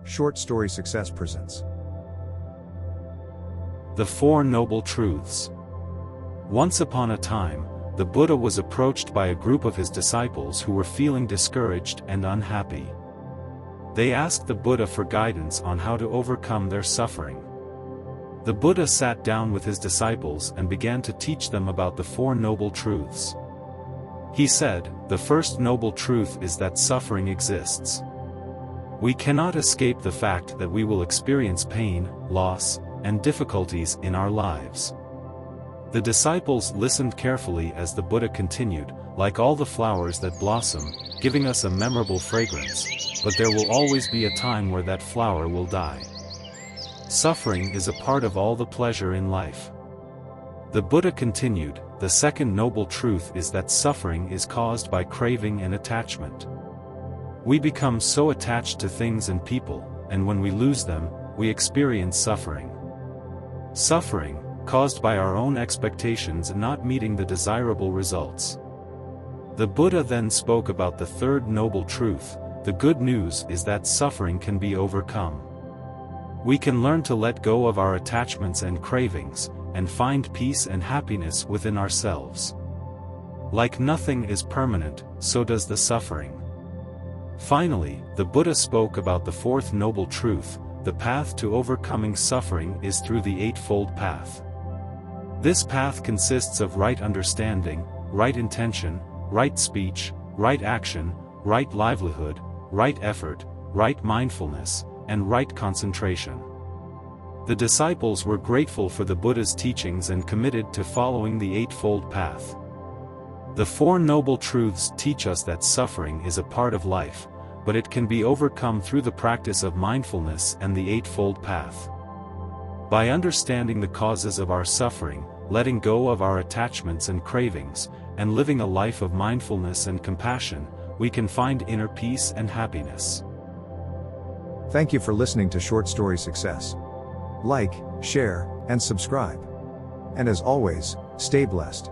Short Story Success presents The Four Noble Truths. Once upon a time, the Buddha was approached by a group of his disciples who were feeling discouraged and unhappy. They asked the Buddha for guidance on how to overcome their suffering. The Buddha sat down with his disciples and began to teach them about the Four Noble Truths. He said, the first noble truth is that suffering exists. We cannot escape the fact that we will experience pain, loss, and difficulties in our lives. The disciples listened carefully as the Buddha continued, like all the flowers that blossom, giving us a memorable fragrance, but there will always be a time where that flower will die. Suffering is a part of all the pleasure in life. The Buddha continued, the second noble truth is that suffering is caused by craving and attachment. We become so attached to things and people, and when we lose them, we experience suffering. Suffering, caused by our own expectations not meeting the desirable results. The Buddha then spoke about the third noble truth. The good news is that suffering can be overcome. We can learn to let go of our attachments and cravings, and find peace and happiness within ourselves. Like nothing is permanent, so does the suffering. Finally, the Buddha spoke about the fourth noble truth. The path to overcoming suffering is through the Eightfold Path. This path consists of right understanding, right intention, right speech, right action, right livelihood, right effort, right mindfulness, and right concentration. The disciples were grateful for the Buddha's teachings and committed to following the Eightfold Path. The Four Noble Truths teach us that suffering is a part of life, but it can be overcome through the practice of mindfulness and the Eightfold Path. By understanding the causes of our suffering, letting go of our attachments and cravings, and living a life of mindfulness and compassion, we can find inner peace and happiness. Thank you for listening to Short Story Success. Like, share, and subscribe. And as always, stay blessed.